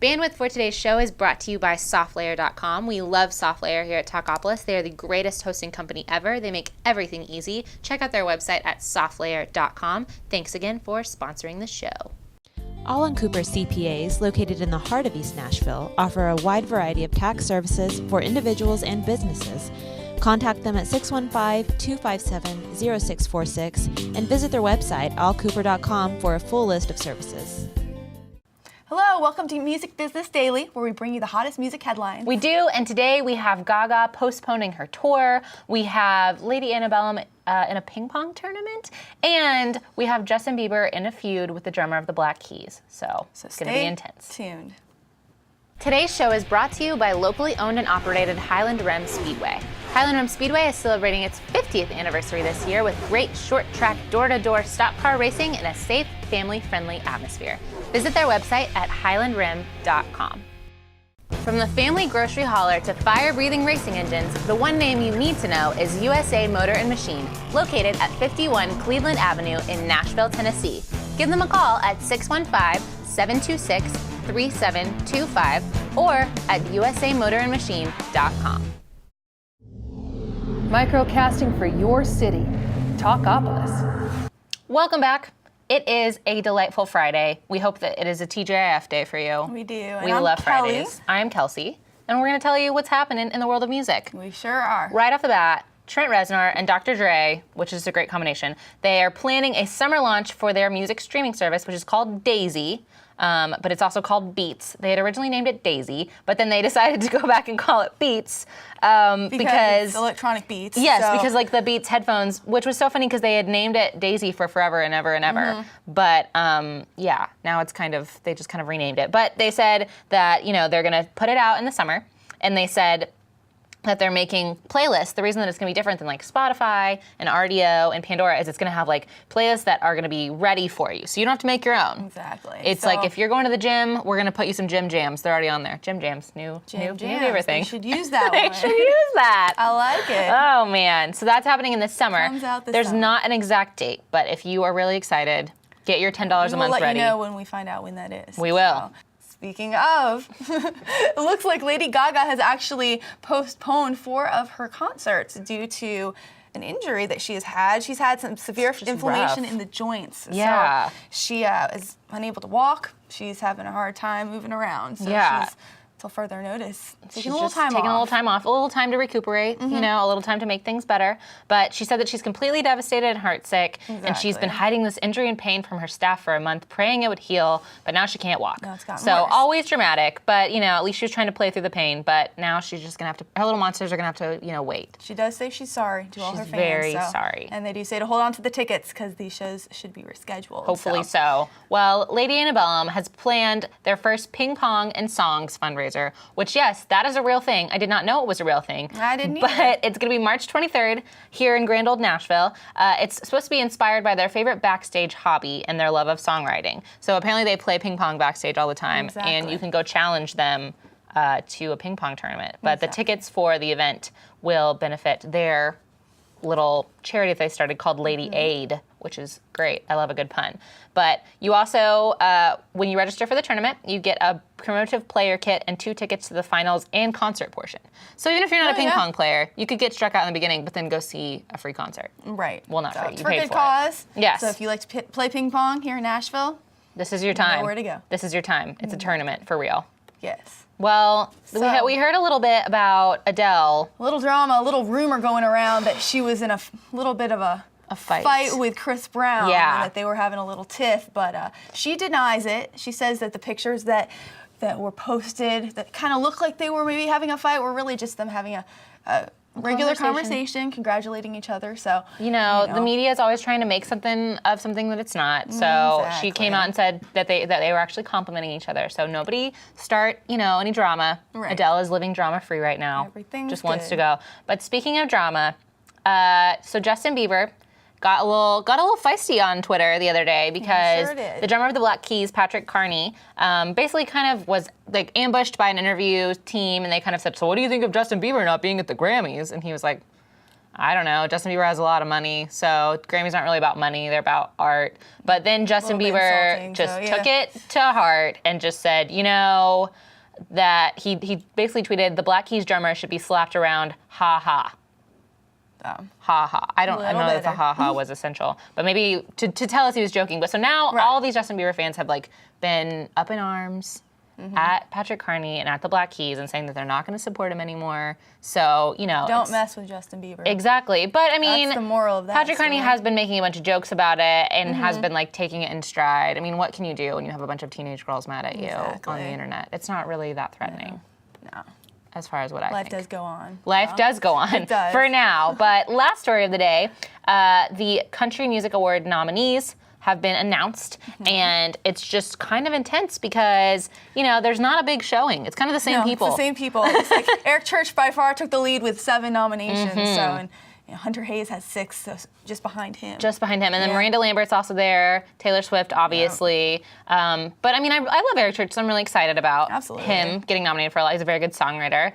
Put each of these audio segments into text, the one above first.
Bandwidth for today's show is brought to you by SoftLayer.com. We love SoftLayer here at Talkopolis. They are the greatest hosting company ever. They make everything easy. Check out their website at SoftLayer.com. Thanks again for sponsoring the show. All Cooper CPAs, located in the heart of East Nashville, offer a wide variety of tax services for individuals and businesses. Contact them at 615-257-0646 and visit their website, allcooper.com, for a full list of services. Hello, welcome to Music Business Daily, where we bring you the hottest music headlines. We do, and today we have Gaga postponing her tour. We have Lady Antebellum in a ping-pong tournament, and we have Justin Bieber in a feud with the drummer of the Black Keys. So it's going to be intense. Stay tuned. Today's show is brought to you by locally owned and operated Highland Rim Speedway. Highland Rim Speedway is celebrating its 50th anniversary this year with great short-track, door-to-door stock car racing in a safe, family-friendly atmosphere. Visit their website at highlandrim.com. From the family grocery hauler to fire-breathing racing engines, the one name you need to know is USA Motor and Machine, located at 51 Cleveland Avenue in Nashville, Tennessee. Give them a call at 615-726-3725 or at usamotorandmachine.com. Microcasting for your city. Talkopolis. Welcome back. It is a delightful Friday. We hope that it is a TGIF day for you. We do. And We I'm love Kelly. Fridays. I'm Kelsey, and we're going to tell you what's happening in the world of music. We sure are. Right off the bat, Trent Reznor and Dr. Dre, which is a great combination, they are planning a summer launch for their music streaming service, which is called Daisy. But it's also called Beats. They had originally named it Daisy, but then they decided to go back and call it Beats because it's electronic beats. Yes, because like the Beats headphones, which was so funny because they had named it Daisy for forever and ever and ever. Mm-hmm. But yeah, now it's they just kind of renamed it. But they said that, they're going to put it out in the summer, and they said that they're making playlists. The reason that it's going to be different than like Spotify and RDO and Pandora is it's going to have like playlists that are going to be ready for you. So you don't have to make your own. Exactly. It's like if you're going to the gym, we're going to put you some gym jams. They're already on there. Gym jams, new favorite thing. They should use that They one. should use that. I like it. Oh man. So that's happening in the summer. Comes out this There's summer. not an exact date, but if you are really excited, get your $10 a month We'll let ready. you know when we find out when that is. We will. So, speaking of, it looks like Lady Gaga has actually postponed 4 of her concerts due to an injury that she has had. She's had some severe inflammation rough. in the joints. Yeah. So she is unable to walk. She's having a hard time moving around. So Yeah. she's, till further notice, She's taking a little just time taking off. a little time off, a little time to recuperate, a little time to make things better. But she said that she's completely devastated and heartsick, and she's been hiding this injury and pain from her staff for a month, praying it would heal, but now she can't walk. Now it's gotten so worse. always dramatic, but at least she was trying to play through the pain, but now she's just gonna have to, her little monsters are gonna have to, wait. She does say she's sorry to all her She's fans. very sorry. And they do say to hold on to the tickets because these shows should be rescheduled. Hopefully so. Well, Lady Antebellum has planned their first ping pong and songs fundraiser, which, yes, that is a real thing. I did not know it was a real thing. I didn't either. But it's going to be March 23rd here in grand old Nashville. It's supposed to be inspired by their favorite backstage hobby and their love of songwriting. So apparently they play ping pong backstage all the time, and you can go challenge them to a ping pong tournament. But the tickets for the event will benefit their little charity that they started called Lady Aid, which is great. I love a good pun. But you also, when you register for the tournament, you get a promotive player kit and 2 tickets to the finals and concert portion. So even if you're not a ping pong player, you could get struck out in the beginning, but then go see a free concert. Right. Well, not so free. it's You for paid good for cause. it. Yes. So if you like to play ping pong here in Nashville, this is your time. Nowhere to go. This is your time. It's a tournament for real. yes. Well, So- we heard a little bit about Adele. A little drama, a little rumor going around that she was in a little bit of a fight with Chris Brown. Yeah. And that they were having a little tiff, but she denies it. She says that the pictures that were posted that kind of looked like they were maybe having a fight were really just them having a regular conversation, congratulating each other. So The media is always trying to make something of something that it's not. So she came out and said that they were actually complimenting each other. So nobody start any drama. Right. Adele is living drama free right now. Everything's just wants to good. go. But speaking of drama, so Justin Bieber got a little feisty on Twitter the other day because sure did. the drummer of the Black Keys, Patrick Carney, basically kind of was like ambushed by an interview team, and they kind of said, "So what do you think of Justin Bieber not being at the Grammys?" And he was like, I don't know, Justin Bieber has a lot of money, so Grammys aren't really about money, they're about art. But then Justin Bieber just took it to heart and just said, you know, that he basically tweeted, the Black Keys drummer should be slapped around, ha ha. Ha ha. I don't know if the ha ha was essential, but maybe to tell us he was joking. But so now all these Justin Bieber fans have like been up in arms at Patrick Carney and at the Black Keys and saying that they're not going to support him anymore. So, you know. Don't mess with Justin Bieber. Exactly. But I mean, that's the moral of that Patrick Carney story. has been making a bunch of jokes about it and has been like taking it in stride. I mean, what can you do when you have a bunch of teenage girls mad at you on the internet? It's not really that threatening. No. As far as what I think. Life does go on. Life does go on It does. for now. But last story of the day, the Country Music Award nominees have been announced, and it's just kind of intense because, you know, there's not a big showing. It's kind of the same people. It's the same people. It's like Eric Church by far took the lead with 7 nominations. So, and you know, Hunter Hayes has 6, so just behind him. And then Miranda Lambert's also there. Taylor Swift, obviously. But I mean, I love Eric Church, so I'm really excited about him getting nominated for a lot. He's a very good songwriter.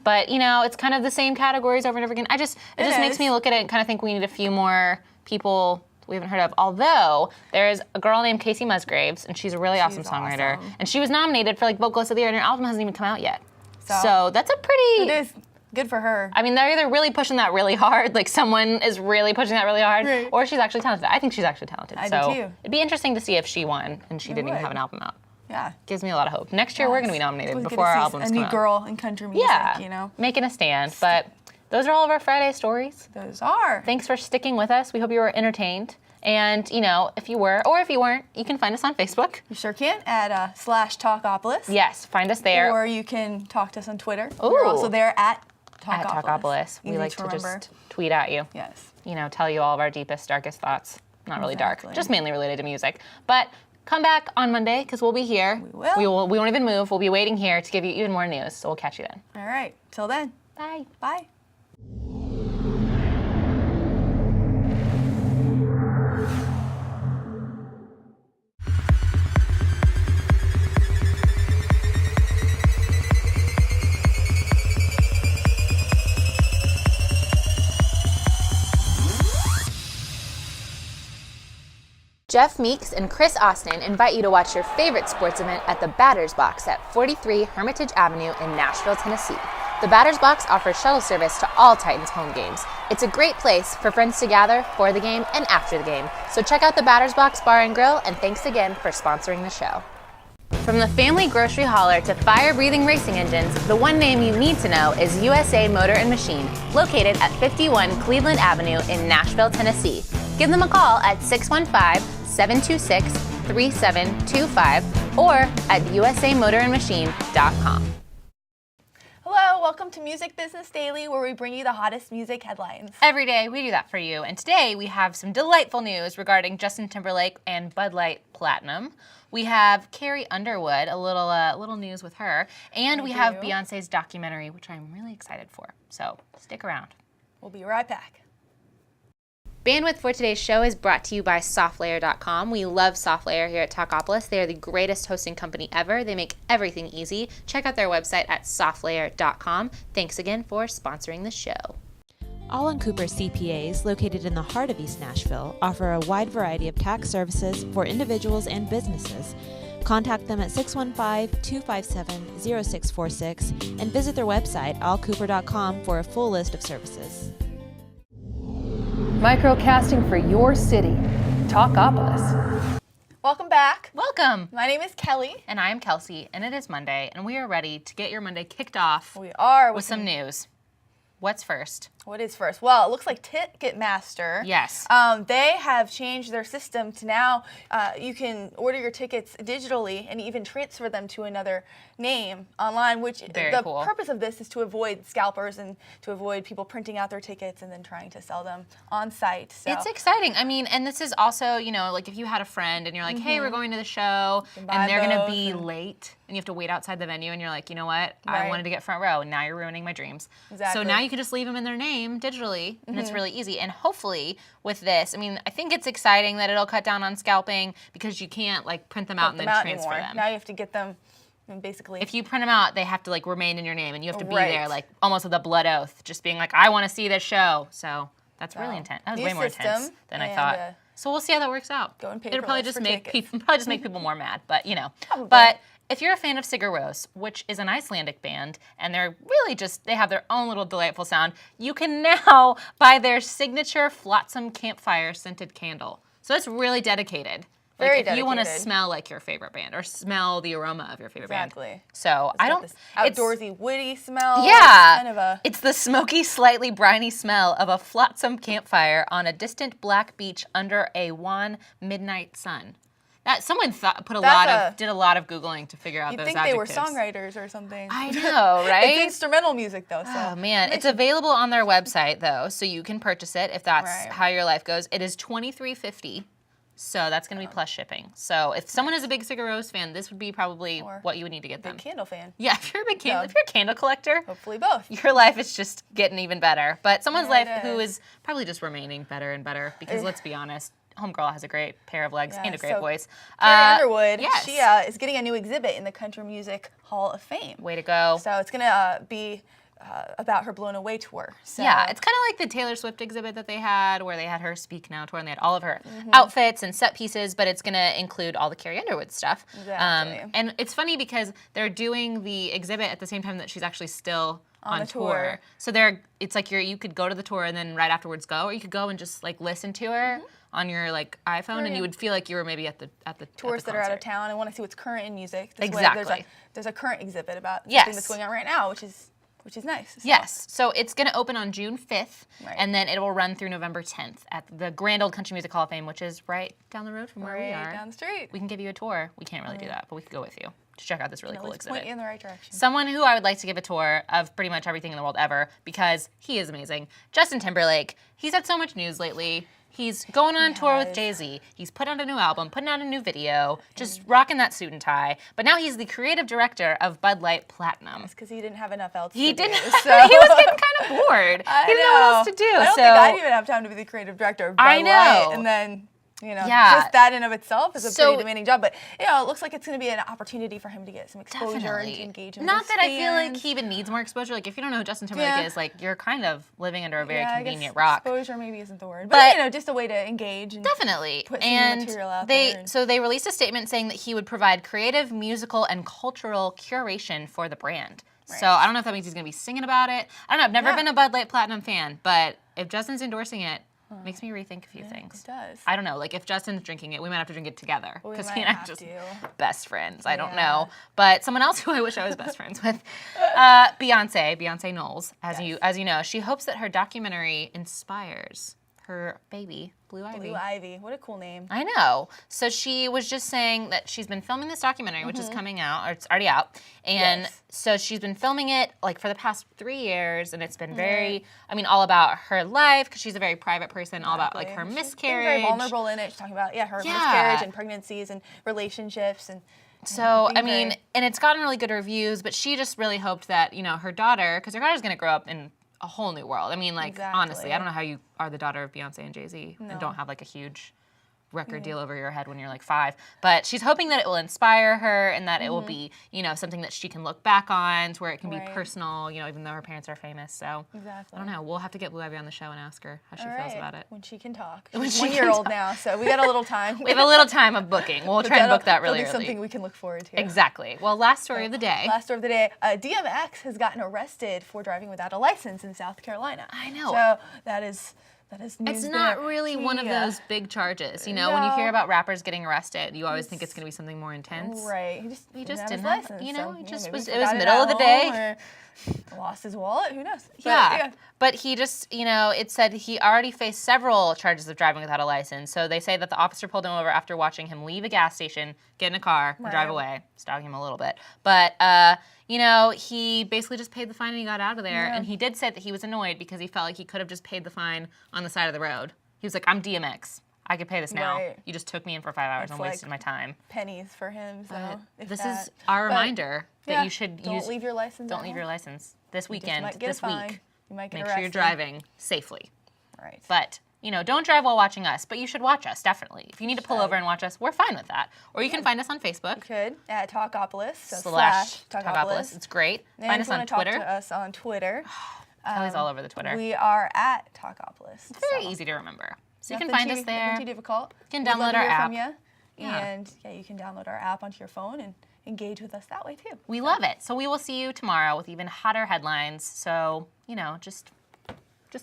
But you know, it's kind of the same categories over and over again. It just makes me look at it and kind of think we need a few more people we haven't heard of. Although there's a girl named Casey Musgraves, and she's a really awesome songwriter. And she was nominated for like Vocalist of the Year, and her album hasn't even come out yet. So that's a pretty. It is good for her. I mean, they're either really pushing that really hard, like someone is really pushing that really hard, or she's actually talented. I think she's actually talented. I do too. It'd be interesting to see if she won and she didn't even have an album out. Yeah. Gives me a lot of hope. Next year we're going to be nominated before our albums come out. A new girl in country music, you know. Making a stand. But those are all of our Friday stories. Those are. Thanks for sticking with us. We hope you were entertained. And, you know, if you were, or if you weren't, you can find us on Facebook. You sure can, at /Talkopolis. Yes, find us there. Or you can talk to us on Twitter. Ooh. We're also there at Talkopolis. We like to just tweet at you. Yes. You know, tell you all of our deepest, darkest thoughts. Not really dark, just mainly related to music. But come back on Monday, because we'll be here. We will. We won't even move. We'll be waiting here to give you even more news. So we'll catch you then. All right. Till then. Bye. Bye. Jeff Meeks and Chris Austin invite you to watch your favorite sports event at the Batter's Box at 43 Hermitage Avenue in Nashville, Tennessee. The Batter's Box offers shuttle service to all Titans home games. It's a great place for friends to gather for the game and after the game. So check out the Batter's Box Bar and Grill, and thanks again for sponsoring the show. From the family grocery hauler to fire-breathing racing engines, the one name you need to know is USA Motor and Machine, located at 51 Cleveland Avenue in Nashville, Tennessee. Give them a call at 615-726-3725 or at usamotorandmachine.com. Hello, welcome to Music Business Daily, where we bring you the hottest music headlines. Every day we do that for you, and today we have some delightful news regarding Justin Timberlake and Bud Light Platinum. We have Carrie Underwood, a little news with her, and we have Beyonce's documentary, which I'm really excited for. So stick around. We'll be right back. Bandwidth for today's show is brought to you by SoftLayer.com. We love SoftLayer here at Talkopolis. They are the greatest hosting company ever. They make everything easy. Check out their website at SoftLayer.com. Thanks again for sponsoring the show. All & Cooper CPAs, located in the heart of East Nashville, offer a wide variety of tax services for individuals and businesses. Contact them at 615-257-0646 and visit their website, allcooper.com, for a full list of services. Microcasting for your city. Talkopolis. Welcome back. Welcome. My name is Kelly. And I am Kelsey, and it is Monday, and we are ready to get your Monday kicked off We are with some news. What's first? What is first? Well, it looks like Ticketmaster. Yes. They have changed their system to now you can order your tickets digitally and even transfer them to another name online, which the purpose of this is to avoid scalpers and to avoid people printing out their tickets and then trying to sell them on site. So. It's exciting. I mean, and this is also, you know, like if you had a friend and you're like, hey, we're going to the show, and they're going to be late, and you have to wait outside the venue, and you're like, you know what? I wanted to get front row, and now you're ruining my dreams. Exactly. So now you can just leave them in their name digitally, and it's really easy. And hopefully with this, I mean, I think it's exciting that it'll cut down on scalping because you can't like print them out and then transfer them. Now you have to get them And basically, if you print them out, they have to like remain in your name, and you have to be Right. there like almost with a blood oath, just being like, I want to see this show. So that's really intense. That was new way more intense system, than I and, thought. So we'll see how that works out. Going It'll probably paperless just for make tickets. people more mad, but you know. Probably. But if you're a fan of Sigur Rós, which is an Icelandic band, and they're really they have their own little delightful sound, you can now buy their signature Flotsam Campfire scented candle. So it's really dedicated. Very If you want to dedicated. smell like your favorite band or smell the aroma of your favorite band. Exactly. So I don't. This outdoorsy, woody smell. Yeah, It's kind of a. it's the smoky, slightly briny smell of a flotsam campfire on a distant black beach under a wan midnight sun. That someone did a lot of googling to figure out You'd those think adjectives. they were songwriters or something. I know, right? It's instrumental music though. So. Oh man, it's available on their website though, so you can purchase it if that's Right. how your life goes. It is $23.50. So that's going to be plus shipping. So if someone is a big Sigur Rós fan, this would be probably Or what you would need to get them. Big candle fan. Yeah, if you're a if you're a candle collector, Hopefully both. your life is just getting even better. But someone's Yeah, it life who is. is probably just remaining better and better because let's be honest, Homegirl has a great pair of legs and a great so voice. Carrie Underwood, yes. she is getting a new exhibit in the Country Music Hall of Fame. Way to go. So it's gonna be about her Blown Away tour. So Yeah, it's kind of like the Taylor Swift exhibit that they had where they had her Speak Now tour and they had all of her outfits and set pieces, but it's going to include all the Carrie Underwood stuff. Exactly. And it's funny because they're doing the exhibit at the same time that she's actually still on the tour. tour. So it's like you could go to the tour and then right afterwards go, or you could go and just like listen to her on your like iPhone, and you would feel like you were maybe at the tourists that are out of concert. town and want to see what's current in music. This way Exactly. there's a current exhibit about Yes. something that's going on right now, which is nice. So. Yes. So it's going to open on June 5th, Right. and then it will run through November 10th at the Grand Old Country Music Hall of Fame, which is right down the road from where we Right are. down the street. We can give you a tour. We can't really do that, but we could go with you to check out this really cool Let's point exhibit. you in the right direction. Someone who I would like to give a tour of pretty much everything in the world ever because he is amazing. Justin Timberlake. He's had so much news lately. He's going on tour with Jay-Z. He's put out a new album, putting out a new video, just rocking that suit and tie. But now he's the creative director of Bud Light Platinum. It's because he didn't have enough else He to didn't. do. So. He was getting kind of bored. He didn't know what else to do. I don't think I'd even have time to be the creative director of Bud I know. Light, and then just that in of itself is a pretty demanding job. But it looks like it's going to be an opportunity for him to get some exposure and to engage with Not his that I feel like fans. he even needs more exposure. Like if you don't know who Justin Timberlake Yeah. is, like you're kind of living under a very I guess convenient rock. Exposure maybe isn't the word, But- but just a way to engage and Definitely. put some and material out they there. so they released a statement saying that he would provide creative, musical, and cultural curation for the brand. So I don't know if that means he's going to be singing about it. I don't know. I've never been a Bud Light Platinum fan, but if Justin's endorsing it, it makes me rethink a few things. It does. I don't know. Like if Justin's drinking it, we might have to drink it together We because might he and I are have just to. best friends. I don't Yeah. know, but someone else who I wish I was best friends with, Beyonce Knowles. As you know, she hopes that her documentary inspires her baby, Blue Ivy. Blue Ivy, what a cool name. I know. So she was just saying that she's been filming this documentary, which is coming out, or it's already out. And Yes. so she's been filming it like for the past 3 years, and it's been all about her life, because she's a very private person, all about like her She's miscarriage. Being very vulnerable in it. She's talking about her miscarriage and pregnancies and relationships and. So, I being mean, and it's gotten really good reviews, but she just really hoped that, her daughter, because her daughter's going to grow up in a whole new world. I mean, like, honestly, I don't know how you are the daughter of Beyonce and Jay-Z and don't have, like, a huge record deal over your head when you're, like, 5. But she's hoping that it will inspire her and that it will be, something that she can look back on to where it can be personal, even though her parents are famous. So, I don't know. We'll have to get Blue Ivy on the show and ask her how she feels about it. When she can talk. When She's she can 1 year old now, so we got a little time. We have a little time of booking. We'll try and book that really that'll be early. something we can look forward to. Exactly. Well, last story of the day. Last story of the day. DMX has gotten arrested for driving without a license in South Carolina. I know. So that is news. It's not there. really one of those big charges. When you hear about rappers getting arrested, you always think it's going to be something more intense. Right. He just didn't didn't have have, his license. he So, just maybe was, he it was forgot middle of the day. Or lost his wallet. Who knows? But, Yeah. But he just, it said he already faced several charges of driving without a license. So they say that the officer pulled him over after watching him leave a gas station, get in a car, and drive away, stalking him a little bit. But, he basically just paid the fine and he got out of there. And he did say that he was annoyed because he felt like he could have just paid the fine on the side of the road. He was like, I'm DMX. I could pay this now. Right. You just took me in for 5 hours It's and like wasted my time. pennies for him. So if This that. is our But, reminder that you should don't leave your license. Don't at leave home. your license this You just weekend, might get this a fine. week. You might get Make arrested. sure you're driving safely. Right. But, you know, don't drive while watching us, but you should watch us, definitely. If you need to pull over and watch us, we're fine with that. Or you can find us on Facebook. You could at Talkopolis. So /Talkopolis. It's great. And Find us on Twitter. Talk to us on Twitter. Kelly's all over the Twitter. We are at Talkopolis. It's very easy to remember. So you can find us there. Nothing too difficult. You can download our app. And yeah, you can download our app onto your phone and engage with us that way too. We love it. So we will see you tomorrow with even hotter headlines. So, you know, just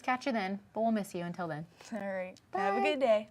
catch you then. But we'll miss you until then. All right. Have a good day.